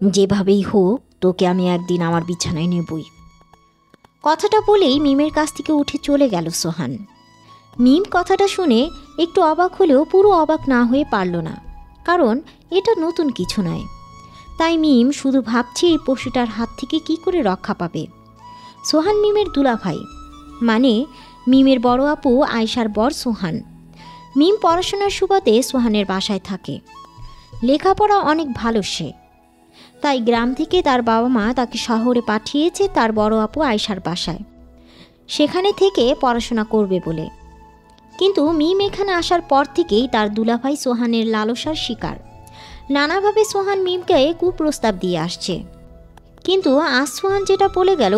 যেভাবেই হোক তোকে আমি একদিন আমার বিছানায় নেবই। কথাটা বলেই মিমের কাছ থেকে উঠে চলে গেল সোহান। মিম কথাটা শুনে একটু অবাক হলেও পুরো অবাক না হয়ে পারল না, কারণ এটা নতুন কিছু নয়। তাই মিম শুধু ভাবছে এই পশুটার হাত থেকে কি করে রক্ষা পাবে। সোহান মিমের দুলাভাই, মানে মিমের বড় আপু আয়শার বর সোহান। মিম পড়াশোনার সুবাদে সোহানের বাসায় থাকে। লেখাপড়া অনেক ভালো সে, তাই গ্রাম থেকে তার বাবা মা তাকে শহরে পাঠিয়েছে তার বড় আপু আয়শার বাসায়, সেখানে থেকে পড়াশোনা করবে বলে। কিন্তু মিম এখানে আসার পর থেকেই তার দুলাভাই সোহানের লালসার শিকার। নানাভাবে সোহান মিমকে কুপ্রস্তাব দিয়ে আসছে, কিন্তু আজ সোহান যেটা বলে গেল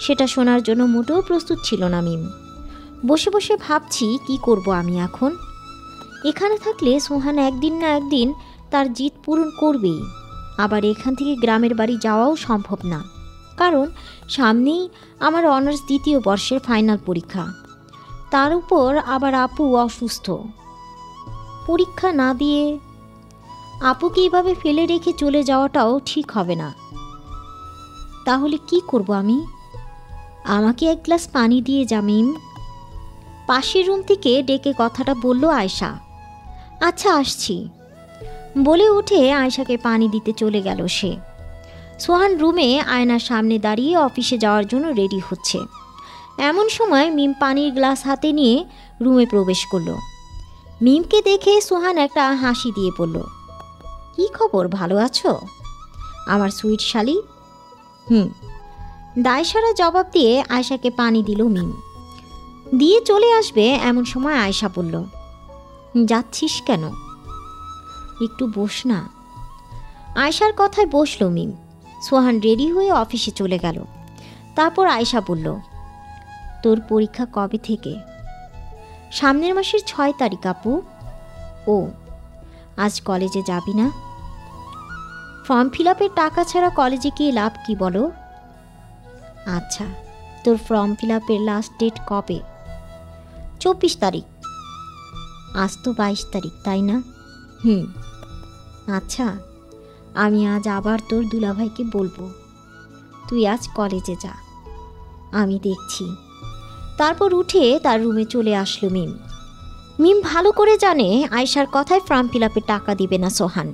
সেটা শোনার জন্য মোটেও প্রস্তুত ছিল না মিম। বসে বসে ভাবছি কি করব আমি এখন। এখানে থাকলে সোহান একদিন না একদিন তার জিদ পূরণ করবেই। আবার এখান থেকে গ্রামের বাড়ি যাওয়াও সম্ভব না, কারণ সামনেই আমার অনার্স দ্বিতীয় বর্ষের ফাইনাল পরীক্ষা। তার উপর আবার আপু অসুস্থ। পরীক্ষা না দিয়ে আপুকে এইভাবে ফেলে রেখে চলে যাওয়াটাও ঠিক হবে না। তাহলে কি করব আমি? আমাকে এক গ্লাস পানি দিয়ে যা মিম। পাশের রুম থেকে ডেকে কথাটা বলল আয়শা। আচ্ছা আসছি বলে উঠে আয়শাকে পানি দিতে চলে গেল সে। সোহান রুমে আয়নার সামনে দাঁড়িয়ে অফিসে যাওয়ার জন্য রেডি হচ্ছে। এমন সময় মিম পানির গ্লাস হাতে নিয়ে রুমে প্রবেশ করল। মিমকে দেখে সোহান একটা হাসি দিয়ে বলল, কি খবর, ভালো আছো আমার সুইট শালি? দায়সারা জবাব দিয়ে আয়শাকে পানি দিল মিম। দিয়ে চলে আসবে এমন সময় আয়শা বলল, যাচ্ছিস কেন? একটু বস না। আয়শার কথায় বসল মিম। সোহান রেডি হয়ে অফিসে চলে গেল। তারপর আয়শা বলল, তোর পরীক্ষা কবে থেকে? সামনের মাসের 6 তারিখ আপু। ও, আজ কলেজে যাবি না? ফর্ম ফিল আপের টাকা ছাড়া কলেজে গিয়ে লাভ কি বলো? আচ্ছা, তোর ফর্ম ফিল আপের লাস্ট ডেট কবে? 24 তারিখ। আজ তো 22 তারিখ, তাই না? আচ্ছা, আমি আজ আবার তোর দুলাভাইকে বলবো তুই আজ কলেজে যা, আমি দেখছি। তারপর উঠে তার রুমে চলে আসলো মিম। মিম ভালো করে জানে আয়শার কথায় ফর্ম ফিল আপের টাকা দিবে না সোহান।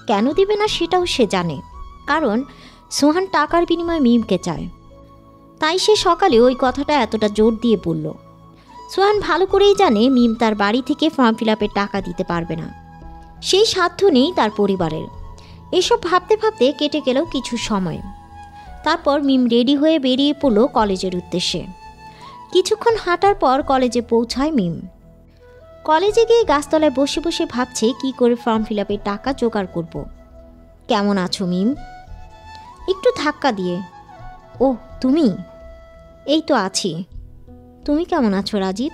কেন দিবে না সেটাও সে জানে, কারণ সোহান টাকার বিনিময়ে মিমকে চায়। তাই সে সকালে ওই কথাটা এতটা জোর দিয়ে বলল। সোহান ভালো করেই জানে মিম তার বাড়ি থেকে ফর্ম ফিল আপের টাকা দিতে পারবে না, সেই সাধ্য নেই তার পরিবারের। এসব ভাবতে ভাবতে কেটে গেল কিছু সময়। তারপর মিম রেডি হয়ে বেরিয়ে পড়ল কলেজের উদ্দেশ্যে। কিছুক্ষণ হাঁটার পর কলেজে পৌঁছায় মিম। কলেজে গিয়ে গাছতলায় বসে বসে ভাবছে কি করে ফর্ম ফিল আপের টাকা জোগাড় করব। কেমন আছো মিম? একটু ধাক্কা দিয়ে। ও তুমি? এই তো আছি। তুমি কেমন আছো রাজীব?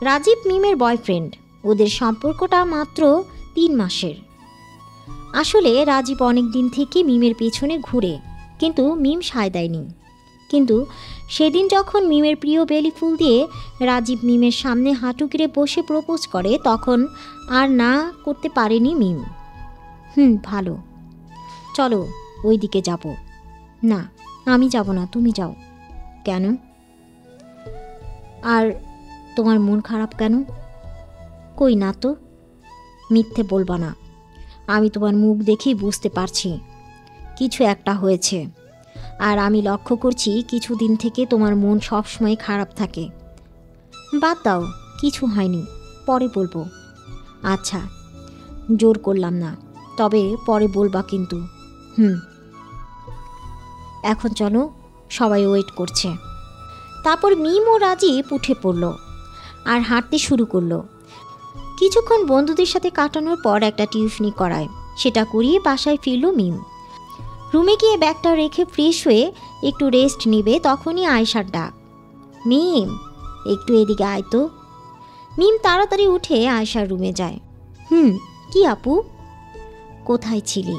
রাজীব মিমের বয়ফ্রেন্ড। ওদের সম্পর্কটা মাত্র 3 মাসের। আসলে রাজীব অনেক দিন থেকে মিমের পেছনে ঘুরে, কিন্তু মিম সায় দেয়নি। কিন্তু সেদিন যখন মিমের প্রিয় বেলি ফুল দিয়ে রাজীব মিমের সামনে হাঁটু গেড়ে বসে প্রপোজ করে, তখন আর না করতে পারেনি মিম। ভালো, চলো ওই দিকে যাব। না, আমি যাব না, তুমি যাও। কেন? আর তোমার মন খারাপ কেন? কই না তো। মিথ্যে বলবা না, আমি তোমার মুখ দেখেই বুঝতে পারছি কিছু একটা হয়েছে। আর আমি লক্ষ্য করছি কিছুদিন থেকে তোমার মন সবসময় খারাপ থাকে। বাদ দাও, কিছু হয়নি, পরে বলবো। আচ্ছা, জোর করলাম না, তবে পরে বলবা কিন্তু। এখন চলো, সবাই ওয়েট করছে। তারপর মিম ও রাজীব উঠে পড়ল আর হাঁটতে শুরু করলো। কিছুক্ষণ বন্ধুদের সাথে কাটানোর পর একটা টিউশনি করায়, সেটা করিয়ে বাসায় ফিরল মিম। রুমে গিয়ে ব্যাগটা রেখে ফ্রেশ হয়ে একটু রেস্ট নেবে, তখনই আয়শার ডাক। মিম, একটু এদিকে আয় তো। মিম তাড়াতাড়ি উঠে আয়শার রুমে যায়। কি আপু? কোথায় ছিলি?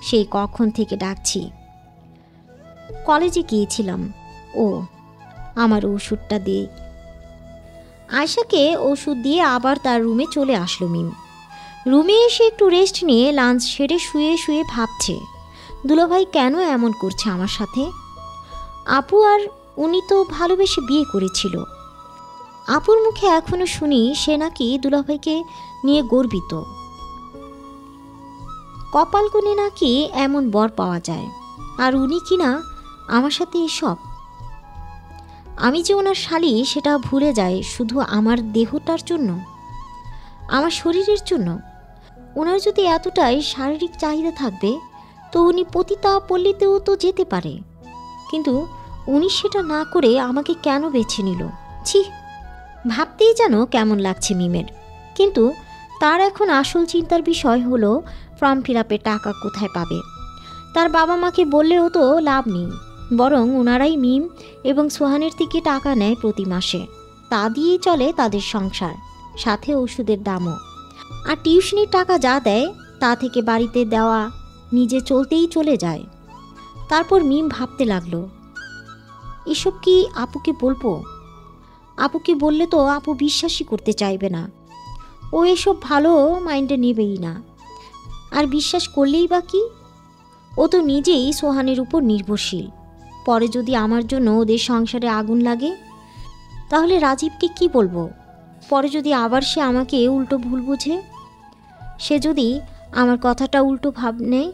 সেই কখন থেকে ডাকছি। কলেজে গিয়েছিলাম। ও, আমার ওষুধটা দে। আয়শাকে ওষুধ দিয়ে আবার তার রুমে চলে আসলো মিম। রুমে এসে একটু রেস্ট নিয়ে লাঞ্চ সেরে শুয়ে শুয়ে ভাবছে দুলাভাই কেন এমন করছে আমার সাথে? আপু আর উনি তো ভালোবেসে বিয়ে করেছিল। আপুর মুখে এখনো শুনি সে নাকি দুলাভাইকে নিয়ে গর্বিত। কপাল গুনে নাকি এমন বর পাওয়া যায়, আর উনি কিনা আমার সাথে এসব। আমি যে ওনার শালি সেটা ভুলে যায় শুধু আমার দেহটার জন্য, আমার শরীরের জন্য। ওনার যদি এতটাই শারীরিক চাহিদা থাকবে তো উনি পতিতা পল্লীতেও তো যেতে পারে, কিন্তু উনি সেটা না করে আমাকে কেন বেছে নিল? ছি, ভাবতেই যেন কেমন লাগছে মিমের। কিন্তু তার এখন আসল চিন্তার বিষয় হলো ফর্ম ফিল আপের টাকা কোথায় পাবে। তার বাবা মাকে বললেও তো লাভ নেই, বরং ওনারাই মিম এবং সোহানের থেকে টাকা নেয় প্রতি মাসে। তা দিয়েই চলে তাদের সংসার, সাথে ওষুধের দামও। আর টিউশনির টাকা যা দেয় তা থেকে বাড়িতে দেওয়া নিজে চলতেই চলে যায়। তারপর মিম ভাবতে লাগলো, এসব কি আপুকে বলবো? আপুকে বললে তো আপু বিশ্বাসই করতে চাইবে না। ও এসব ভালো মাইন্ডে নেবেই না, আর বিশ্বাস করলেই বা কি? ও তো নিজেই সোহানের উপর নির্ভরশীল। পরে যদি আমার জন্য ওদের সংসারে আগুন লাগে তাহলে রাজীবকে কি বলবো? পরে যদি আবার সে আমাকে উল্টো ভুল বুঝে, সে যদি আমার কথাটা উল্টো ভাব নেয়,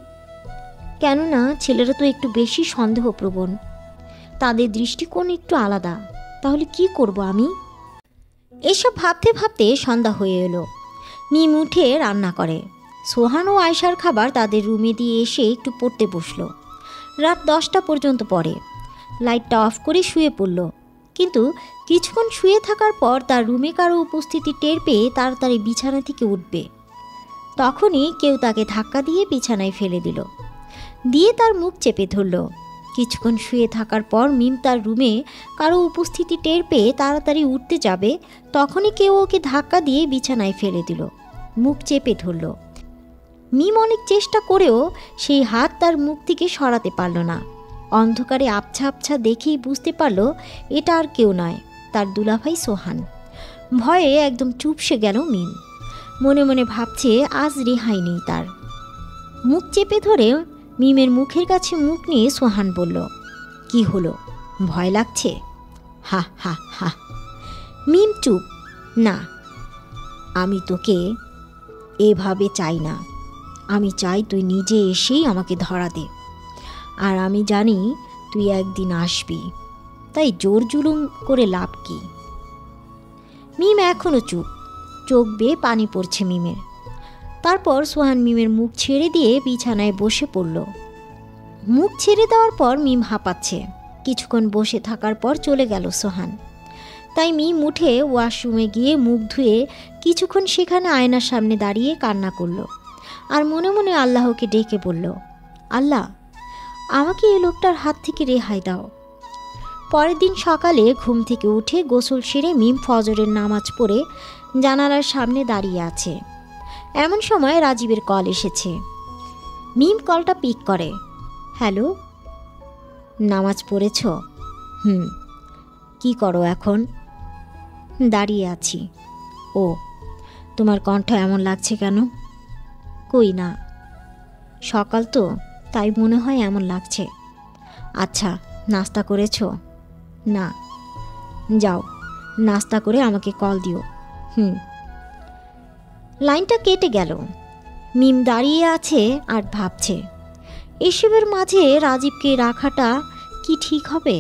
কেননা ছেলেরা তো একটু বেশি সন্দেহপ্রবণ, তাদের দৃষ্টিকোণ একটু আলাদা। তাহলে কি করব আমি? এসব ভাবতে ভাবতে সন্ধ্যা হয়ে এলো। মিম উঠে রান্না করে। সোহান ও আয়শার খাবার তাদের রুমে দিয়ে এসে একটু পড়তে বসলো। রাত 10টা পর্যন্ত পড়ে। লাইটটা অফ করে শুয়ে পড়ল। কিন্তু কিছুক্ষণ শুয়ে থাকার পর তার রুমে কারো উপস্থিতি টের পেয়ে তাড়াতাড়ি বিছানা থেকে উঠবে, তখনই কেউ তাকে ধাক্কা দিয়ে বিছানায় ফেলে দিল, দিয়ে তার মুখ চেপে ধরল। কিছুক্ষণ শুয়ে থাকার পর মিম তার রুমে কারো উপস্থিতি টের পেয়ে তাড়াতাড়ি উঠতে যাবে, তখনই কেউ ওকে ধাক্কা দিয়ে বিছানায় ফেলে দিল, মুখ চেপে ধরল। মিম অনেক চেষ্টা করেও সেই হাত তার মুখ থেকে সরাতে পারল না। অন্ধকারে আবছা আবছা দেখেই বুঝতে পারল এটা আর কেউ নয়, তার দুলাভাই সোহান। ভয়ে একদম চুপসে গেল মিম। মনে মনে ভাবছে আজ রেহাই নেই তার। মুখ চেপে ধরে মিমের মুখের কাছে মুখ নিয়ে সোহান বলল, কি হলো, ভয় লাগছে? হা হা হা। মিম চুপ। না, আমি তোকে এভাবে চাই না। আমি চাই তুই নিজে এসেই আমাকে ধরা দে। আর আমি জানি তুই একদিন আসবি, তাই জোর জুলুম করে লাভ কি? মিম এখনো চুপ, চোখ বেয়ে পানি পড়ছে মিমের। তারপর সোহান মিমের মুখ ছেড়ে দিয়ে বিছানায় বসে পড়ল। মুখ ছেড়ে দেওয়ার পর মিম হাঁপাচ্ছে। কিছুক্ষণ বসে থাকার পর চলে গেল সোহান। তাই মিম উঠে ওয়াশরুমে গিয়ে মুখ ধুয়ে কিছুক্ষণ সেখানে আয়নার সামনে দাঁড়িয়ে কান্না করল, আর মনে মনে আল্লাহকে ডেকে বলল, আল্লাহ, আমাকে এই লোকটার হাত থেকে রেহাই দাও। পরের দিন সকালে ঘুম থেকে উঠে গোসল সেরে মিম ফজরের নামাজ পড়ে জানালার সামনে দাঁড়িয়ে আছে। এমন সময় রাজীবের কল এসেছে। মিম কলটা পিক করে। হ্যালো, নামাজ পড়েছ? কি করো এখন? দাঁড়িয়ে আছি। ও, তোমার কণ্ঠ এমন লাগছে কেন? কই না, সকাল তো, তাই মনে হয় এমন লাগছে। আচ্ছা, নাস্তা করেছ? না। যাও, নাস্তা করে আমাকে কল দিও। লাইনটা কেটে গেল। মিম দাঁড়িয়ে আছে আর ভাবছে, এসবের মাঝে রাজীবকে রাখাটা কি ঠিক হবে?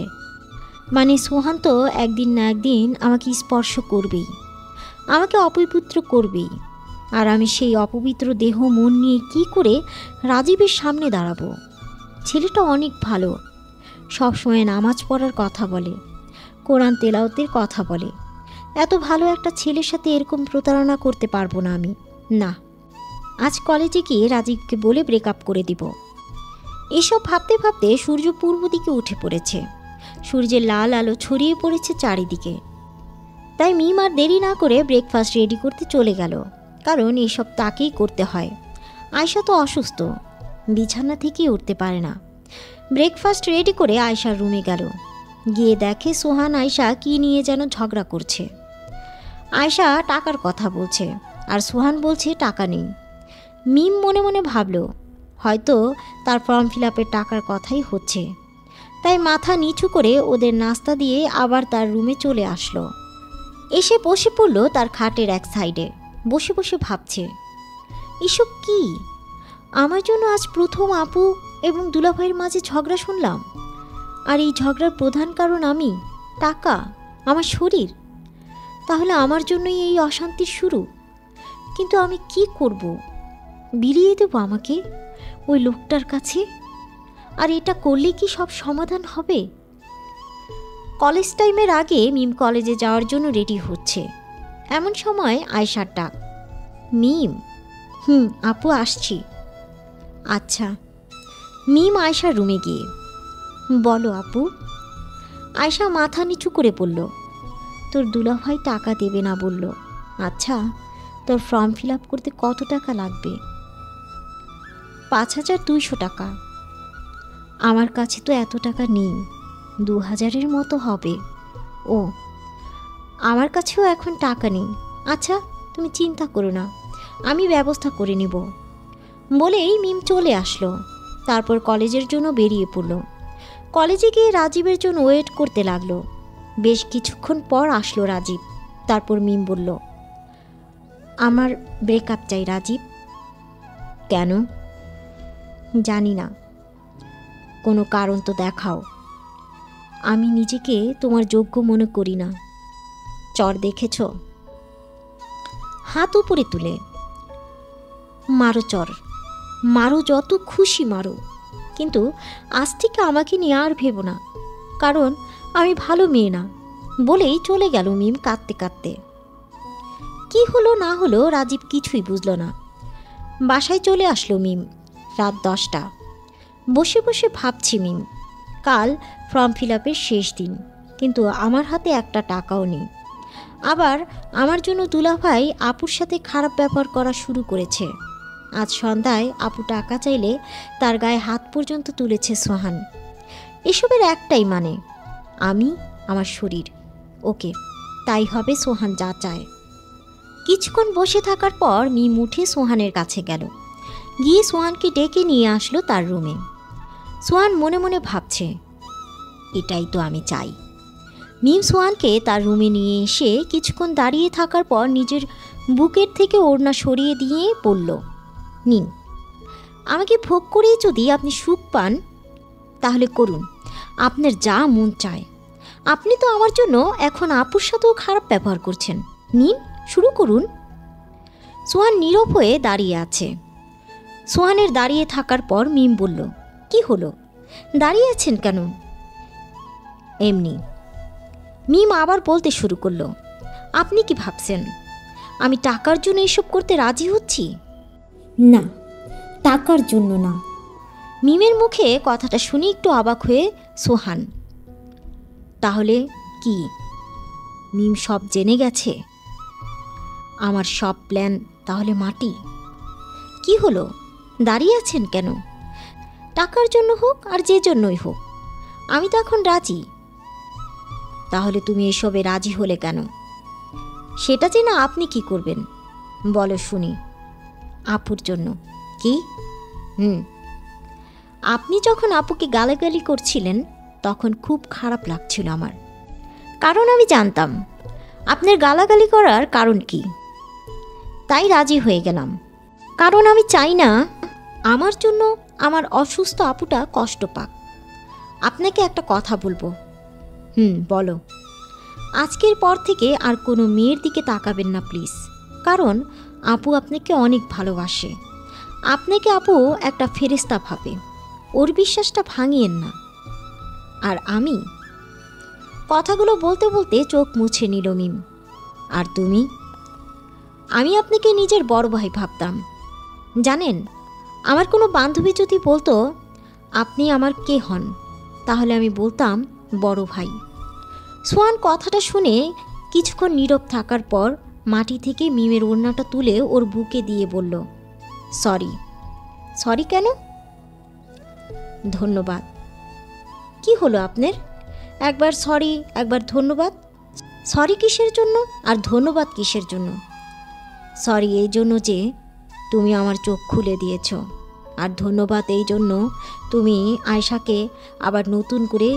মানে সোহান তো একদিন না একদিন আমাকে স্পর্শ করবেই, আমাকে অপবিত্র করবেই। আর আমি সেই অপবিত্র দেহ মন নিয়ে কি করে রাজীবের সামনে দাঁড়াবো? ছেলেটা অনেক ভালো, সবসময় নামাজ পড়ার কথা বলে, কোরআন তেলাওয়াতের কথা বলে। এত ভালো একটা ছেলের সাথে এরকম প্রতারণা করতে পারবো না আমি। না, আজ কলেজে গিয়ে রাজীবকে বলে ব্রেকআপ করে দিব। এসব ভাবতে ভাবতে সূর্য পূর্ব দিকে উঠে পড়েছে। সূর্যের লাল আলো ছড়িয়ে পড়েছে চারিদিকে। তাই মিম আর দেরি না করে ব্রেকফাস্ট রেডি করতে চলে গেল, কারণ এসব তাকেই করতে হয়। আয়শা তো অসুস্থ, বিছানা থেকেই উঠতে পারে না। ব্রেকফাস্ট রেডি করে আয়শার রুমে গেল। গিয়ে দেখে সোহান আয়শা কি নিয়ে যেন ঝগড়া করছে। আয়শা টাকার কথা বলছে আর সোহান বলছে টাকা নেই। মিম মনে মনে ভাবল, হয়তো তার ফর্ম ফিল আপের টাকার কথাই হচ্ছে। তাই মাথা নিচু করে ওদের নাস্তা দিয়ে আবার তার রুমে চলে আসলো। এসে বসে পড়ল তার খাটের এক সাইডে, বসে বসে ভাবছে, এসব কি? আমার জন্য আজ প্রথম আপু এবং দুলাভাইয়ের মাঝে ঝগড়া শুনলাম। আর এই ঝগড়ার প্রধান কারণ আমি, টাকা, আমার শরীর। তাহলে আমার জন্যই এই অশান্তির শুরু। কিন্তু আমি কি করব? বিলিয়ে দেব আমাকে ওই লোকটার কাছে? আর এটা করলে কি সব সমাধান হবে? কলেজ টাইমের আগে মিম কলেজে যাওয়ার জন্য রেডি হচ্ছে। এমন সময় আয়শার ডাক, মিম। আপু আসছি। আচ্ছা। মিম আয়শার রুমে গিয়ে, বলো আপু। আয়শা মাথা নিচু করে বলল, তোর দুলাভাই টাকা দেবে না বলল। আচ্ছা, তোর ফর্ম ফিল আপ করতে কত টাকা লাগবে? 5200 টাকা। আমার কাছে তো এত টাকা নেই, 2000-এর মতো হবে। ও, আমার কাছেও এখন টাকা নেই। আচ্ছা, তুমি চিন্তা করো না, আমি ব্যবস্থা করে নিব। বলেই মিম চলে আসলো। তারপর কলেজের জন্য বেরিয়ে পড়ল। কলেজে গিয়ে রাজীবের জন্য ওয়েট করতে লাগলো। বেশ কিছুক্ষণ পর আসলো রাজীব। তারপর মিম বলল, আমার ব্রেকআপ চাই রাজীব। কেন? জানি না, কোনো কারণ তো দেখাও। আমি নিজেকে তোমার যোগ্য মনে করি না। চর দেখেছ? হাত উপরে তুলে, মারো চর, মারো, যত খুশি মারো, কিন্তু আজ থেকে আমাকে নিয়ে আর ভেবো না, কারণ আমি ভালো মেয়ে না। বলেই চলে গেল মিম কাঁদতে কাঁদতে। কি হলো না হলো রাজীব কিছুই বুঝল না। বাসায় চলে আসলো মিম রাত 10টা। বসে বসে ভাবছি মিম, কাল ফর্ম ফিল আপের শেষ দিন, কিন্তু আমার হাতে একটা টাকাও নেই। আবার আমার জন্য দুলাভাই আপুর সাথে খারাপ ব্যবহার করা শুরু করেছে। আজ সন্ধ্যায় আপু টাকা চাইলে তার গায়ে হাত পর্যন্ত তুলেছে সোহান। এসবের একটাই মানে, আমি, আমার শরীর। ওকে, তাই হবে সোহান যা চায়। কিছুক্ষণ বসে থাকার পর মিম উঠে সোহানের কাছে গেল। গিয়ে সোহানকে ডেকে নিয়ে আসলো তার রুমে। সোহান মনে মনে ভাবছে, এটাই তো আমি চাই। মিম সোহানকে তার রুমে নিয়ে এসে কিছুক্ষণ দাঁড়িয়ে থাকার পর নিজের বুকের থেকে ওড়না সরিয়ে দিয়ে বলল, নিন, আমাকে ভোগ করেই যদি আপনি সুখ পান তাহলে করুন, আপনার যা মন চায়। আপনি তো আমার জন্য এখন আপুর সাথেও খারাপ ব্যবহার করছেন। নিন, শুরু করুন। সোহান নীরব হয়ে দাঁড়িয়ে আছে। সোহানের দাঁড়িয়ে থাকার পর মিম বলল, কি হলো, দাঁড়িয়ে আছেন কেন? এমনি। মিম আবার বলতে শুরু করলো, আপনি কি ভাবছেন আমি টাকার জন্য এসব করতে রাজি হচ্ছি? না, টাকার জন্য না। মিমের মুখে কথাটা শুনে একটু অবাক হয়ে সোহান, তাহলে কি? মিম সব জেনে গেছে? আমার সব প্ল্যান তাহলে মাটি? কি হলো, দাঁড়িয়ে আছেন কেন? টাকার জন্য হোক আর যে জন্যই হোক, আমি তো এখন রাজি। তাহলে তুমি এসবে রাজি হলে কেন? সেটা জেনে আপনি কি করবেন বলো শুনি। আপুর জন্য। কি? আপনি যখন আপুকে গালাগালি করছিলেন তখন খুব খারাপ লাগছিল আমার, কারণ আমি জানতাম আপনার গালাগালি করার কারণ কি। তাই রাজি হয়ে গেলাম, কারণ আমি চাই না আমার জন্য আমার অসুস্থ আপুটা কষ্ট পাক। আপনাকে একটা কথা বলবো। বলো। আজকের পর থেকে আর কোনো মেয়ের দিকে তাকাবেন না প্লিজ, কারণ আপু আপনাকে অনেক ভালোবাসে। আপনাকে আপু একটা ফেরেশতা ভাবে, ওর বিশ্বাসটা ভাঙিয়েন না। আর আমি, কথাগুলো বলতে বলতে চোখ মুছে নিল মিম। আর তুমি? আমি আপনাকে নিজের বড় ভাই ভাবতাম। জানেন, আমার কোনো বান্ধবী যদি বলতো আপনি আমার কে হন, তাহলে আমি বলতাম বড় ভাই। সোহান কথাটা শুনে কিছুক্ষণ নীরব থাকার পর মাটি থেকে মিমের ওড়নাটা তুলে ওর বুকে দিয়ে বলল, সরি। সরি কেন? ধন্যবাদ। কি হলো আপনার? একবার সরি, একবার ধন্যবাদ। সরি কিসের জন্য আর ধন্যবাদ কিসের জন্য? সরি এই জন্য যে তুমি আমার চোখ খুলে দিয়েছ। আর ধন্যবাদ এই জন্য তুমি আয়শাকে আবার নতুন করে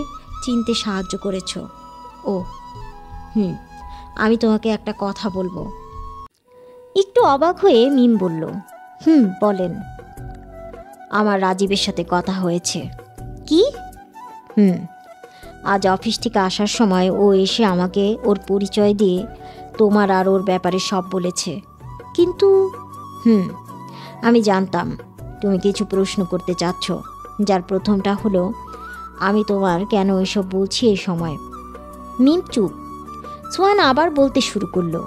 চিনতে সাহায্য করেছ। ও আমি তোমাকে একটা কথা বলবো। একটু অবাক হয়ে মিম বলল, বলেন। আমার রাজীবের সাথে কথা হয়েছে। কি? আজ অফিস থেকে আসার সময় ও এসে আমাকে ওর পরিচয় দিয়ে তোমার আর ওর ব্যাপারে সব বলেছে। কিন্তু আমি জানতাম তুমি কিছু প্রশ্ন করতে চাচ্ছ, যার প্রথমটা হলো আমি তোমার কেন এসব বলছি এই সময়। মিম চুপ। সোহান আবার বলতে শুরু করলো।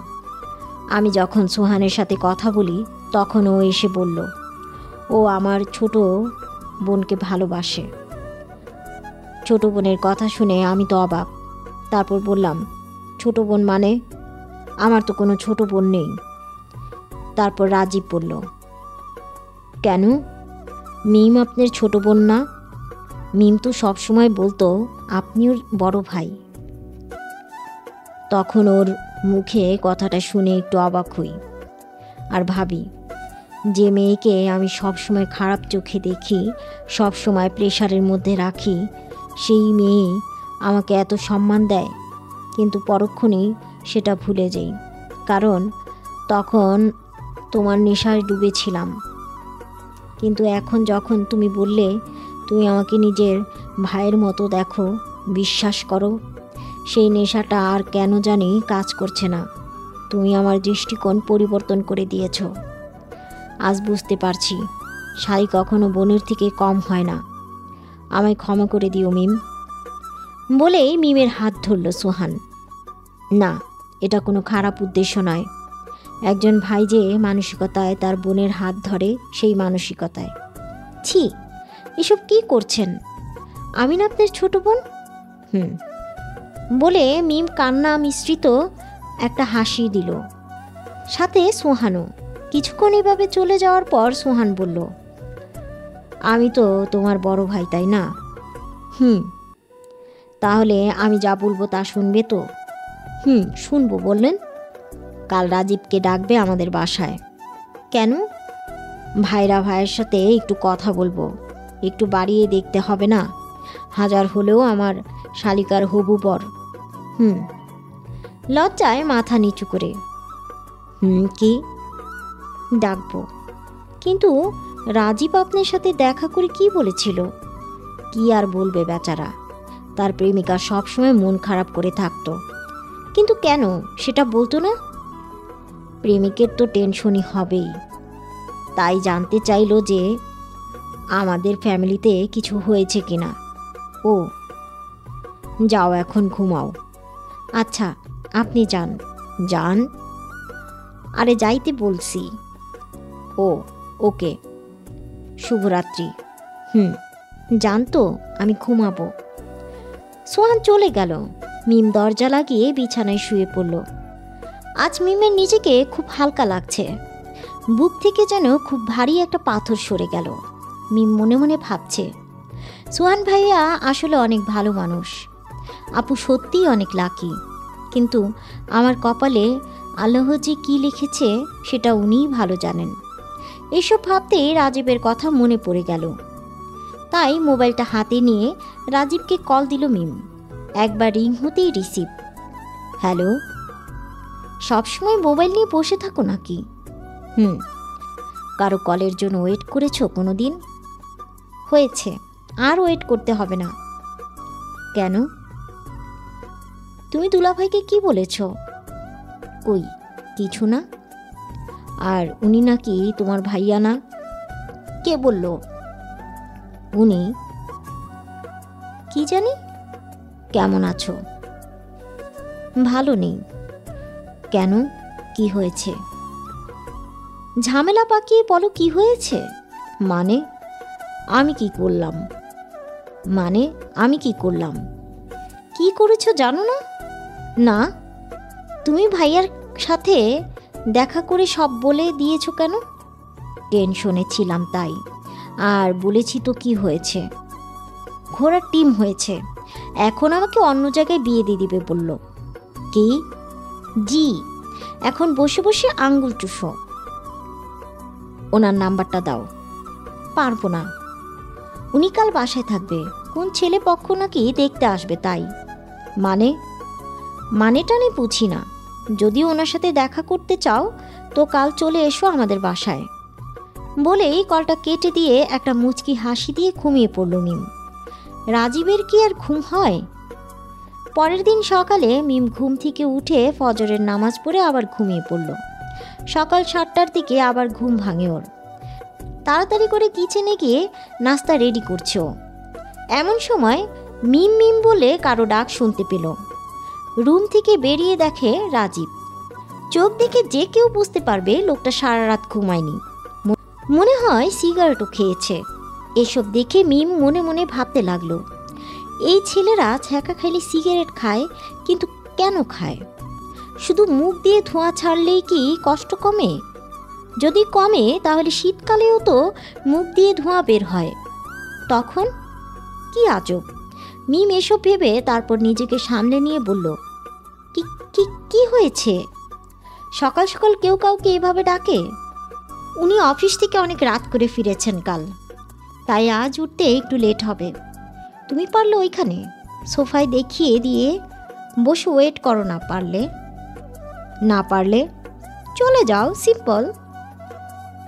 আমি যখন সোহানের সাথে কথা বলি তখন ও এসে বলল ও আমার ছোট বোনকে ভালোবাসে। ছোট বোনের কথা শুনে আমি তো অবাক। তারপর বললাম, ছোট বোন মানে? আমার তো কোনো ছোট বোন নেই। তারপর রাজীব বলল, কেন? মিম আপনার ছোট বোন না? মিম তো সবসময় বলতো আপনি ওর বড় ভাই। তখন ওর মুখে কথাটা শুনে একটু অবাক হই আর ভাবি, যে মেয়েকে আমি সবসময় খারাপ চোখে দেখি, সবসময় প্রেশারের মধ্যে রাখি, সেই মেয়ে আমাকে এত সম্মান দেয়। কিন্তু পরক্ষণেই সেটা ভুলে যাই, কারণ তখন তোমার নেশায় ডুবেছিলাম। কিন্তু এখন যখন তুমি বললে তুমি আমাকে নিজের ভাইয়ের মতো দেখো, বিশ্বাস করো, সেই নেশাটা আর কেন জানি কাজ করছে না। তুমি আমার দৃষ্টিকোণ পরিবর্তন করে দিয়েছ। আজ বুঝতে পারছি শাড়ি কখনো বোনের থেকে কম হয় না। আমায় ক্ষমা করে দিও মিম। বলেই মিমের হাত ধরল সোহান। না, এটা কোনো খারাপ উদ্দেশ্য নয়। একজন ভাই যে মানসিকতায় তার বোনের হাত ধরে, সেই মানসিকতায়। ছি, এসব কি করছেন? আমি না আপনার ছোট বোন? বলে মিম কান্না মিশ্রিত একটা হাসি দিল, সাথে সোহানও। কিছুক্ষণ এভাবে চলে যাওয়ার পর সোহান বলল, আমি তো তোমার বড় ভাই, তাই না? তাহলে আমি যা বলবো তা শুনবে তো? শুনবো। বললেন কাল রাজীবকে ডাকবে আমাদের বাসায়। কেন? ভাইরা ভাইয়ের সাথে একটু কথা বলবো। একটু বাড়িয়ে দেখতে হবে না? হাজার হলেও আমার শালিকার হবু বর। লজ্জায় মাথা নিচু করে। কি? ডাকবো। কিন্তু রাজীব আপনার সাথে দেখা করে কি বলেছিল? কি আর বলবে বেচারা, তার প্রেমিকা সবসময় মন খারাপ করে থাকতো। কিন্তু কেন সেটা বলতো না? প্রেমিকের তো টেনশনই হবেই। তাই জানতে চাইলো যে আমাদের ফ্যামিলিতে কিছু হয়েছে কিনা। ও, যাও এখন ঘুমাও। আচ্ছা, আপনি যান। যান? আরে যাইতে বলছি। ও, ওকে, শুভরাত্রি। যান তো, আমি ঘুমাবো। সোহান চলে গেল। মিম দরজা লাগিয়ে বিছানায় শুয়ে পড়ল। আজ মিমের নিজেকে খুব হালকা লাগছে। বুক থেকে যেন খুব ভারী একটা পাথর সরে গেল। মিম মনে মনে ভাবছে, সোহান ভাইয়া আসলে অনেক ভালো মানুষ। আপু সত্যিই অনেক লাকি। কিন্তু আমার কপালে আল্লাহ যে কী লিখেছে সেটা উনিই ভালো জানেন। এসব ভাবতেই রাজীবের কথা মনে পড়ে গেল। তাই মোবাইলটা হাতে নিয়ে রাজীবকে কল দিল মিম। একবার রিং হতেই রিসিভ। হ্যালো। সবসময় মোবাইল নিয়ে বসে থাকো নাকি? কারো কলের জন্য ওয়েট করেছো কোনো দিন? হয়েছে, আর ওয়েট করতে হবে না। কেন? তুমি দুলাভাইকে কি বলেছ? কই, কিছু না। আর উনি নাকি তোমার ভাইয়া না? কে বলল? উনি। কি জানি। কেমন আছো? ভালো নেই। কেন, কি হয়েছে? ঝামেলা পাকিয়ে বলো কি হয়েছে। মানে আমি কি করলাম? কি করলাম? কি করেছো জানো না? না। তুমি ভাইয়ার সাথে দেখা করে সব বলে দিয়েছো কেন? টেনশনে ছিলাম তাই। আর বলেছি তো কি হয়েছে। ঘোড়ার টিম হয়েছে, এখন আমাকে অন্য জায়গায় বিয়ে দিয়ে দিবে বলল। কি? জি, এখন বসে বসে আঙ্গুল চুষো। ওনার নাম্বারটা দাও। পারবো না। উনি কাল বাসায় থাকবে, কোন ছেলে পক্ষ নাকি দেখতে আসবে তাই। মানেটা আমি বুঝি না। যদি ওনার সাথে দেখা করতে চাও তো কাল চলে এসো আমাদের বাসায়। বলেই কলটা কেটে দিয়ে একটা মুচকি হাসি দিয়ে ঘুমিয়ে পড়ল মিম। রাজীবের কি আর ঘুম হয়? পরের দিন সকালে মিম ঘুম থেকে উঠে ফজরের নামাজ পড়ে আবার ঘুমিয়ে পড়ল। সকাল 7টার দিকে আবার ঘুম ভাঙে ওর। তাড়াতাড়ি করে কিচেনে গিয়ে নাস্তা রেডি করছে ও। এমন সময় মিম মিম বলে কারো ডাক শুনতে পেল। রুম থেকে বেরিয়ে দেখে রাজীব। চোখ দেখে যে কেউ বুঝতে পারবে লোকটা সারা রাত ঘুমায়নি, মনে হয় সিগারেটও খেয়েছে। এসব দেখে মিম মনে মনে ভাবতে লাগলো, এই ছেলেরা ছ্যাঁকা খাইলে সিগারেট খায়, কিন্তু কেন খায়? শুধু মুখ দিয়ে ধোঁয়া ছাড়লেই কি কষ্ট কমে? যদি কমে তাহলে শীতকালেও তো মুখ দিয়ে ধোঁয়া বের হয়, তখন কি আজব। মিম এসব ভেবে তারপর নিজেকে সামলে নিয়ে বলল, কি কি কি হয়েছে? সকাল সকাল কেউ কাউকে এভাবে ডাকে? উনি অফিস থেকে অনেক রাত করে ফিরেছেন কাল, তাই আজ উঠতে একটু লেট হবে। তুমি পারলে ওইখানে সোফায় দেখিয়ে দিয়ে বসে ওয়েট করো, না পারলে চলে যাও, সিম্পল।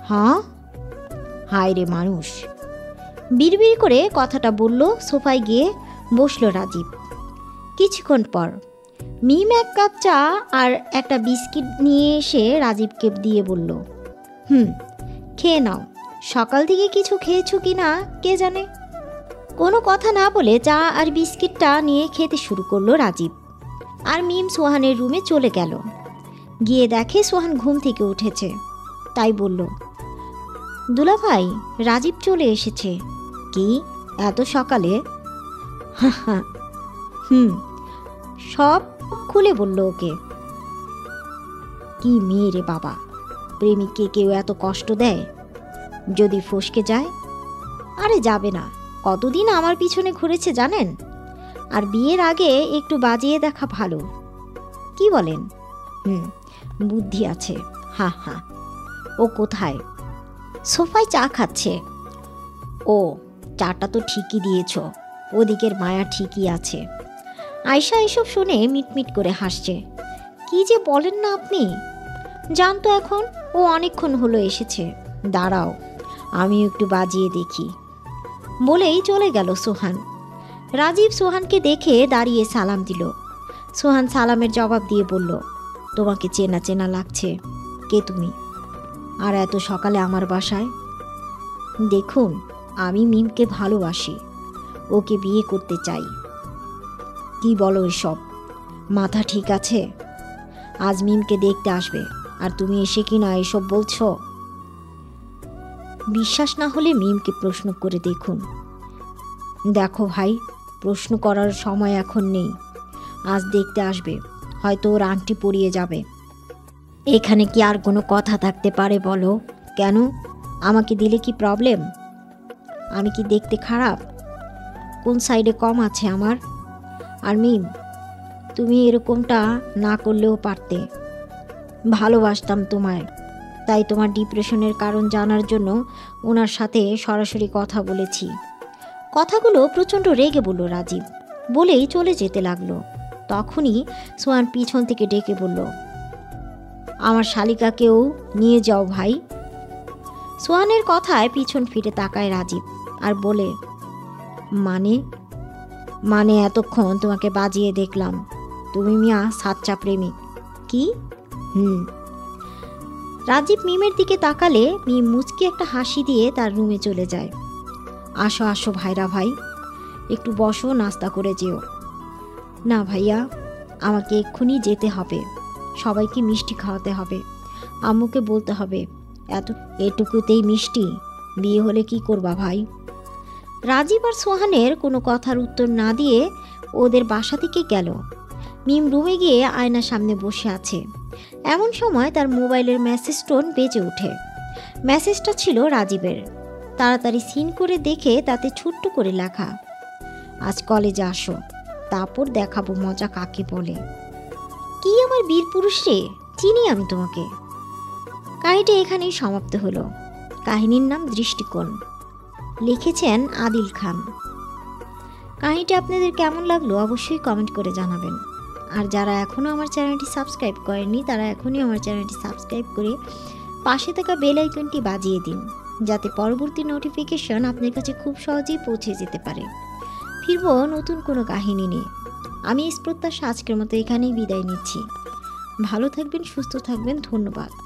হ্যাঁ, হায় রে মানুষ। বিড়বিড় করে কথাটা বলল। সোফায় গিয়ে বসলো রাজীব। কিছুক্ষণ পর মিম এক কাপ চা আর একটা বিস্কিট নিয়ে এসে রাজীবকে দিয়ে বলল, খেয়ে নাও। সকাল থেকে কিছু খেয়েছো কি না কে জানে। কোনো কথা না বলে চা আর বিস্কিটটা নিয়ে খেতে শুরু করলো রাজীব। আর মিম সোহানের রুমে চলে গেল। গিয়ে দেখে সোহান ঘুম থেকে উঠেছে, তাই বলল, দুলাভাই, রাজীব চলে এসেছে। কি এত সকালে? সব খুলে বলল ওকে। কি মেয়ে রে বাবা, প্রেমিককে কেউ এত কষ্ট দেয়? যদি ফসকে যায়? আরে যাবে না, কতদিন আমার পিছনে ঘুরেছে জানেন? আর বিয়ের আগে একটু বাজিয়ে দেখা ভালো, কি বলেন? বুদ্ধি আছে। হা। ও কোথায়? সোফায় চা খাচ্ছে। ও, চাটা তো ঠিকই দিয়েছ, ওদিকের মায়া ঠিকই আছে। আয়শা এসব শুনে মিটমিট করে হাসছে। কি যে বলেন না আপনি। জানতো এখন, ও অনেকক্ষণ হলো এসেছে। দাঁড়াও, আমি একটু বাজিয়ে দেখি। বলেই চলে গেল সোহান। রাজীব সোহানকে দেখে দাঁড়িয়ে সালাম দিল। সোহান সালামের জবাব দিয়ে বলল, তোমাকে চেনা চেনা লাগছে। কে তুমি? আর এত সকালে আমার বাসায়? দেখুন, আমি মিমকে ভালোবাসি, ওকে বিয়ে করতে চাই। কি বলো এসব? মাথা ঠিক আছে? আজ মিমকে দেখতে আসবে, আর তুমি এসে কিনা এসব বলছো? বিশ্বাস না হলে মিমকে প্রশ্ন করে দেখুন। দেখো ভাই, প্রশ্ন করার সময় এখন নেই। আজ দেখতে আসবে, হয়তো ওর আংটি পরিয়ে যাবে। এখানে কি আর কোনো কথা থাকতে পারে বলো? কেন, আমাকে দিলে কি প্রবলেম? আমি কি দেখতে খারাপ? কোন সাইডে কম আছে আমার? আর মিম, তুমি এরকমটা না করলেও পারতে। ভালোবাসতাম তোমায়, তাই তোমার ডিপ্রেশনের কারণ জানার জন্য ওনার সাথে সরাসরি কথা বলেছি। কথাগুলো প্রচণ্ড রেগে বলল রাজীব। বলেই চলে যেতে লাগলো। তখনই সোহান পিছন থেকে ডেকে বলল, আমার শালিকাকেও নিয়ে যাও ভাই। সোহানের কথায় পিছন ফিরে তাকায় রাজীব আর বলে, মানে এতক্ষণ তোমাকে বাজিয়ে দেখলাম, তুমি মিয়া সাচ্চা প্রেমিক। কি? রাজীব মিমের দিকে তাকালে মিম মুচকি একটা হাসি দিয়ে তার রুমে চলে যায়। আসো আসো ভাইরা ভাই, একটু বসো, নাস্তা করে যেও। না ভাইয়া, আমাকে এক্ষুনি যেতে হবে। সবাইকে মিষ্টি খাওয়াতে হবে, আম্মুকে বলতে হবে। এটুকুতেই মিষ্টি? বিয়ে হলে কি করবা ভাই? রাজীব আর সোহানের কোনো কথার উত্তর না দিয়ে ওদের বাসা থেকে গেল। মিম রুমে গিয়ে আয়নার সামনে বসে আছে। এমন সময় তার মোবাইলের মেসেজ টোন বেজে ওঠে। মেসেজটা ছিল রাজীবের। তাড়াতাড়ি সিন করে দেখে তাতে ছোট্ট করে লেখা, আজ কলেজে আসো, তারপর দেখাবো মজা কাকে বলে। কি আমার বীর পুরুষ রে, চিনি আমি তোমাকে। কাহিনীটা এখানেই সমাপ্ত হলো। কাহিনীর নাম দৃষ্টিকোণ। লিখেছেন আদিল খান। কাহিনীটি আপনাদের কেমন লাগলো অবশ্যই কমেন্ট করে জানাবেন। আর যারা এখনও আমার চ্যানেলটি সাবস্ক্রাইব করেননি তারা এখনই আমার চ্যানেলটি সাবস্ক্রাইব করে পাশে থাকা বেল আইকনটি বাজিয়ে দিন, যাতে পরবর্তী নোটিফিকেশন আপনার কাছে খুব সহজেই পৌঁছে যেতে পারে। ফিরবো নতুন কোনো কাহিনী নিয়ে। আমি এই প্রত্যাশা আজকের মতো এখানেই বিদায় নিচ্ছি। ভালো থাকবেন, সুস্থ থাকবেন, ধন্যবাদ।